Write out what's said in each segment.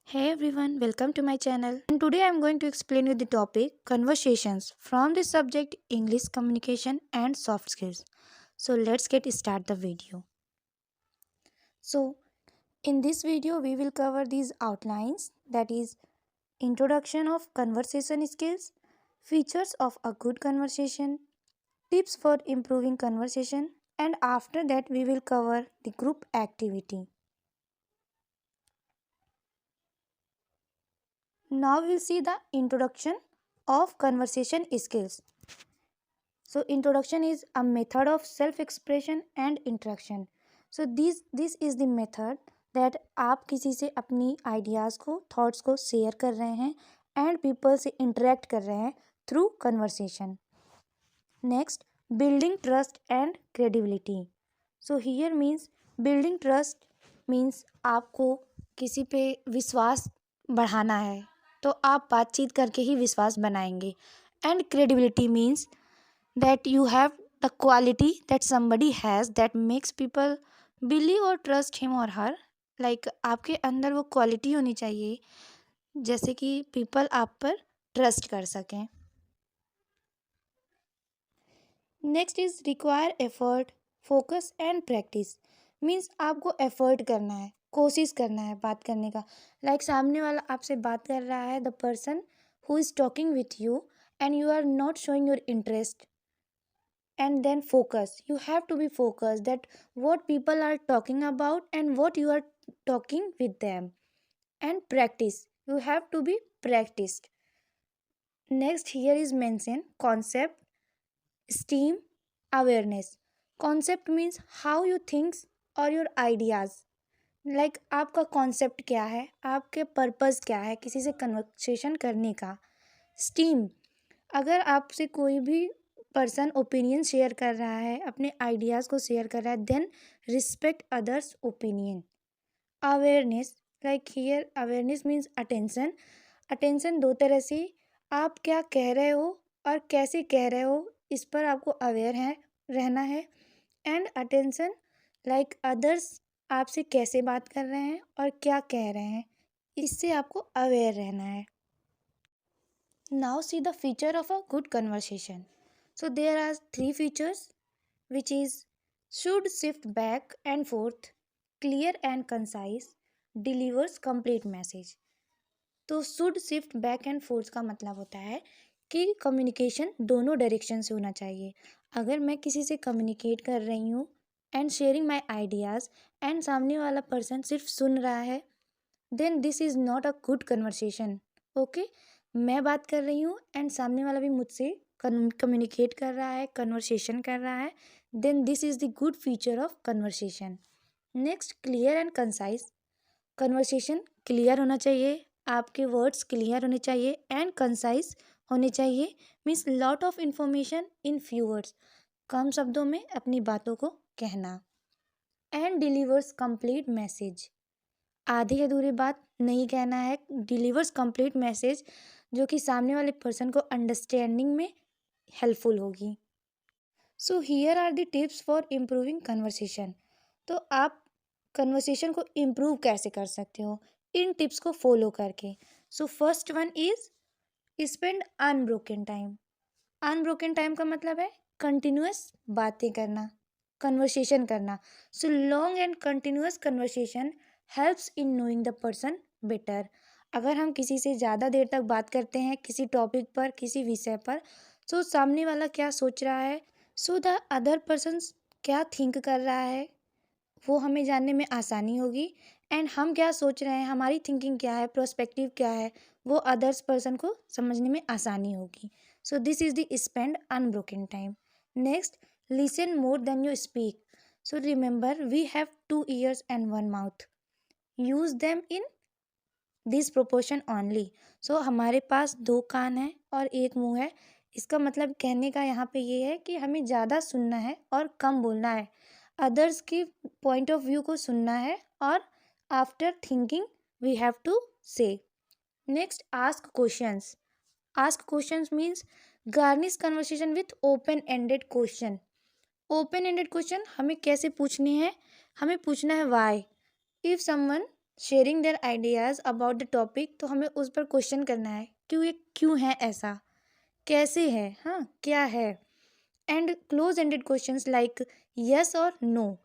Hey everyone, welcome to my channel. And today I am going to explain you the topic conversations from the subject English communication and soft skills. So let's get start the video. So in this video we will cover these outlines, that is introduction of conversation skills, features of a good conversation, tips for improving conversation, and after that we will cover the group activity. Now we'll see the introduction of conversation skills. So introduction is a method of self expression and interaction. So this is the method that आप किसी से अपनी ideas को thoughts को share कर रहे हैं and people से इंटरेक्ट कर रहे हैं through conversation. Next, building trust and credibility. So here means building trust means आपको किसी पे विश्वास बढ़ाना है तो आप बातचीत करके ही विश्वास बनाएंगे. And credibility means that you have the quality that somebody has that makes people believe or trust him or her. like आपके अंदर वो क्वालिटी होनी चाहिए जैसे कि पीपल आप पर ट्रस्ट कर सकें. Next is require effort, focus and practice. Means आपको एफर्ट करना है, कोशिश करना है बात करने का. सामने वाला आपसे बात कर रहा है, the person who is talking with you and you are not showing your interest. And then focus, you have to be focused that what people are talking about and what you are talking with them. And practice, you have to be practiced. Next here is mention concept, steam, awareness. Concept means how you think or your ideas. आपका concept क्या है, आपके purpose क्या है किसी से conversation करने का. स्टीम, अगर आपसे कोई भी पर्सन ओपिनियन शेयर कर रहा है, अपने आइडियाज़ को शेयर कर रहा है, then respect others opinion. Awareness, here awareness means attention. Attention दो तरह से, आप क्या कह रहे हो और कैसे कह रहे हो इस पर आपको अवेयर है रहना है. एंड अटेंशन अदर्स आपसे कैसे बात कर रहे हैं और क्या कह रहे हैं, इससे आपको अवेयर रहना है. Now see the feature of a good conversation. So there are three features, which is should shift back and forth, clear and concise, delivers complete message. तो should shift back and fourth का मतलब होता है कि communication दोनों direction से होना चाहिए. अगर मैं किसी से कम्युनिकेट कर रही हूँ and sharing my ideas and सामने वाला पर्सन सिर्फ सुन रहा है, then this is not a good conversation. Okay, मैं बात कर रही हूँ एंड सामने वाला भी मुझसे कम्युनिकेट कर रहा है, कन्वर्सेशन कर रहा है, then this is the good feature of conversation. Next, clear and concise. Conversation clear होना चाहिए, आपके वर्ड्स क्लियर होने चाहिए एंड कंसाइज होने चाहिए. Means lot of information in few words, कम शब्दों में अपनी बातों को कहना. एंड डिलीवर्स कंप्लीट मैसेज, आधी अधूरी बात नहीं कहना है, डिलीवर्स कंप्लीट मैसेज जो कि सामने वाले पर्सन को अंडरस्टैंडिंग में हेल्पफुल होगी. So here are the tips for improving conversation. तो आप कन्वर्सेशन को इम्प्रूव कैसे कर सकते हो इन टिप्स को फॉलो करके. So first one is spend unbroken time. Unbroken time का मतलब है कंटिन्यूअस बातें करना, कन्वर्सेशन करना. So long and continuous conversation helps in knowing the person better. अगर हम किसी से ज़्यादा देर तक बात करते हैं किसी टॉपिक पर, किसी विषय पर, सो सामने वाला क्या सोच रहा है, सो द अदर पर्सन क्या थिंक कर रहा है, वो हमें जानने में आसानी होगी. एंड हम क्या सोच रहे हैं, हमारी थिंकिंग क्या है, प्रोस्पेक्टिव क्या है, वो अदर्स पर्सन को समझने में आसानी होगी. So this is the spend unbroken time. Next, listen more than you speak. So remember we have 2 ears and 1 mouth. Use them in this proportion only. So हमारे पास 2 कान हैं और 1 मुंह है. इसका मतलब कहने का यहाँ पे ये है कि हमें ज़्यादा सुनना है और कम बोलना है, अदर्स की पॉइंट ऑफ व्यू को सुनना है और after thinking we have to say. Next, ask questions. Ask questions means garnish conversation with open ended question. Open ended question हमें कैसे पूछने हैं, हमें पूछना है why. If someone sharing their ideas about the topic, तो हमें उस पर क्वेश्चन करना है, क्यों ये क्यों है ऐसा, कैसे है, हाँ क्या है। And close ended questions like yes और नो।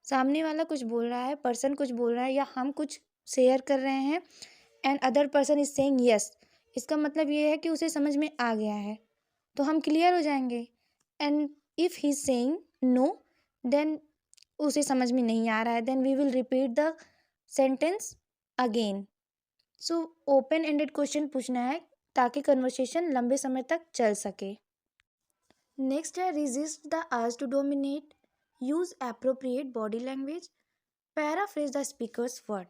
सामने वाला कुछ बोल रहा है, पर्सन कुछ बोल रहा है, या हम कुछ शेयर कर रहे हैं and other person is saying yes, इसका मतलब ये है कि उसे समझ में आ गया है, तो हम क्लियर हो जाएंगे। And if he is saying no, then उसे समझ में नहीं आ रहा है, then we will repeat the sentence again. So open ended question पूछना है ताकि कन्वर्सेशन लंबे समय तक चल सके। नेक्स्ट है resist the urge to dominate, use appropriate body language, paraphrase the speaker's word.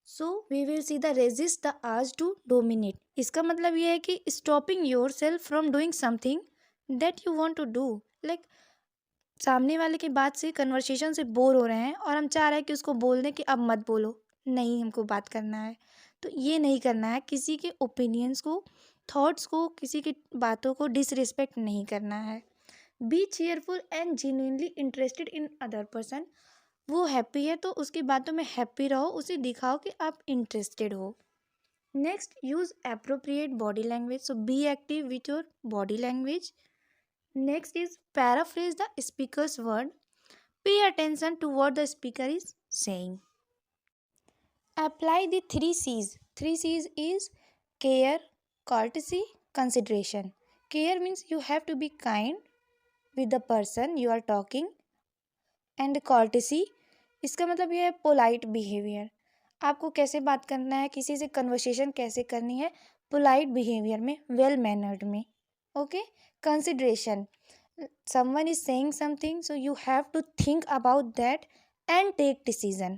So we will see the resist the urge to dominate. इसका मतलब ये है कि stopping yourself from doing something that you want to do. Like सामने वाले की बात से, कन्वर्सेशन से बोर हो रहे हैं और हम चाह रहे हैं कि उसको बोल दें कि अब मत बोलो, नहीं हमको बात करना है। तो ये नहीं करना है, किसी के ओपिनियंस को, थॉट्स को, किसी की बातों को डिसरिस्पेक्ट नहीं करना है। B cheerful and genuinely interested in other person. वो हैप्पी है तो उसकी बातों में हैप्पी रहो, उसे दिखाओ कि आप इंटरेस्टेड हो। Next, use appropriate body language, so be active with your body language. Next is paraphrase the speaker's word. Pay attention to what the speaker is saying. Apply the 3 C's. 3 C's is care, courtesy, consideration. Care means you have to be kind with the person you are talking. And courtesy, इसका मतलब ये है polite behaviour. आपको कैसे बात करना है, किसी से कन्वर्सेशन कैसे करनी है, पोलाइट बिहेवियर में, वेल मैनर्ड में। Okay. Consideration, someone is saying something, so you have to think about that and take decision.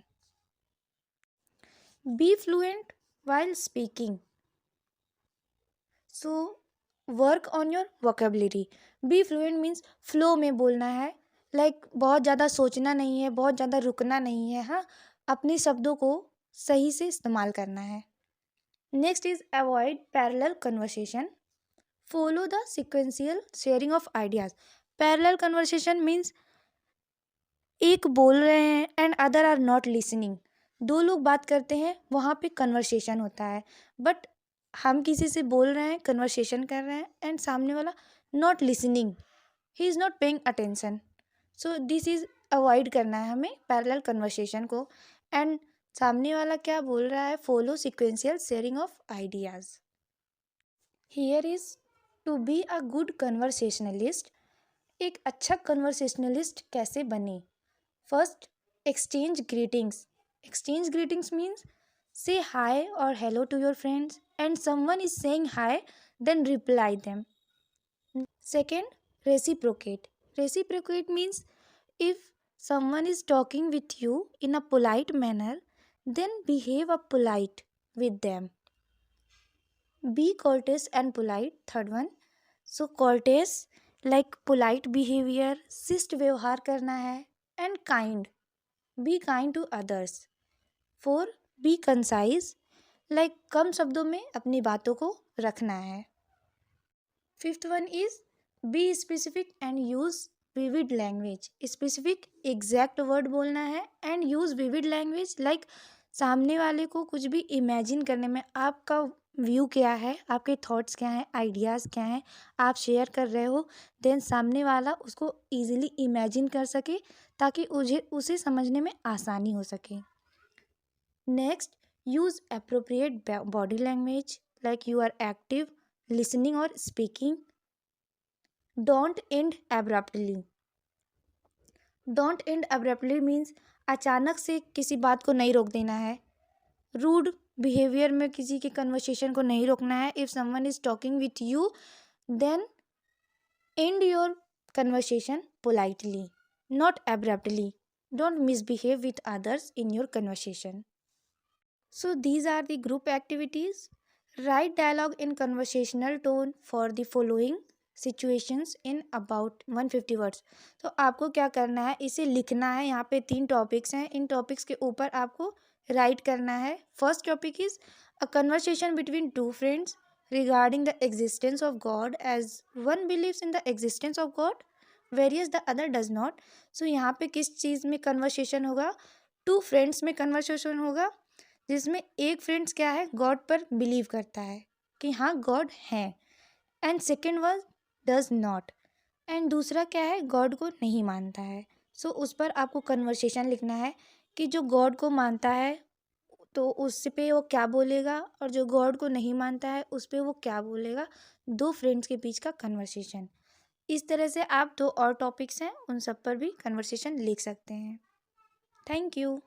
Be fluent while speaking, so work on your vocabulary. Be fluent means flow में बोलना है, like बहुत ज़्यादा सोचना नहीं है, बहुत ज़्यादा रुकना नहीं है, हाँ अपने शब्दों को सही से इस्तेमाल करना है। Next is avoid parallel conversation, follow the sequential sharing of ideas. Parallel conversation means एक बोल रहे हैं and other are not listening. दो लोग बात करते हैं, वहाँ पे कन्वर्सेशन होता है, बट हम किसी से बोल रहे हैं, कन्वर्सेशन कर रहे हैं एंड सामने वाला not listening, he is not paying attention. So this is avoid करना है हमें पैरेलल कन्वर्सेशन को। एंड सामने वाला क्या बोल रहा है, follow sequential sharing of ideas. Here is to be a good conversationalist. एक अच्छा कन्वर्सेशनलिस्ट कैसे बने। First, exchange greetings. Exchange greetings means say hi or hello to your friends and someone is saying hi, then reply them. Second, reciprocate. Reciprocate means if someone is talking with you in a polite manner, then behave a polite with them. Be courteous and polite. Third one, so courteous like polite behavior, शिष्ट व्यवहार करना है, and kind, be kind to others. 4, be concise, like कम शब्दों में अपनी बातों को रखना है। 5th one is be specific and use vivid language. Specific exact word बोलना है and use vivid language, like सामने वाले को कुछ भी इमेजिन करने में, आपका व्यू क्या है, आपके थॉट्स क्या हैं, आइडियाज़ क्या हैं, आप शेयर कर रहे हो, देन सामने वाला उसको ईजिली इमेजिन कर सके ताकि उसे समझने में आसानी हो सके। Next, use appropriate body language, like you are active, listening और स्पीकिंग। Don't end abruptly. Don't end abruptly means अचानक से किसी बात को नहीं रोक देना है। रूड बिहेवियर में किसी के कन्वर्सेशन को नहीं रोकना है। If someone is talking with you, then end your conversation politely, not abruptly. Don't misbehave with others in your conversation. So these are the group activities. Write dialogue in conversational tone for the following situations in about 150 words. तो आपको क्या करना है, इसे लिखना है। यहाँ पे 3 टॉपिक्स हैं, इन टॉपिक्स के ऊपर आपको राइट करना है। First topic is a conversation between 2 friends regarding the existence of God, as one believes in the existence of God whereas the other does not. So यहाँ पे किस चीज़ में कन्वर्सेशन होगा, 2 फ्रेंड्स में कन्वर्सेशन होगा जिसमें एक फ्रेंड्स क्या है, गॉड पर बिलीव करता है कि हाँ गॉड है, and second word does not, and दूसरा क्या है, गॉड को नहीं मानता है। सो उस पर आपको कन्वर्सेशन लिखना है कि जो गॉड को मानता है तो उस पे वो क्या बोलेगा, और जो गॉड को नहीं मानता है उस पे वो क्या बोलेगा। दो फ्रेंड्स के बीच का कन्वर्सेशन। इस तरह से आप दो और टॉपिक्स हैं उन सब पर भी कन्वर्सेशन लिख सकते हैं। Thank you.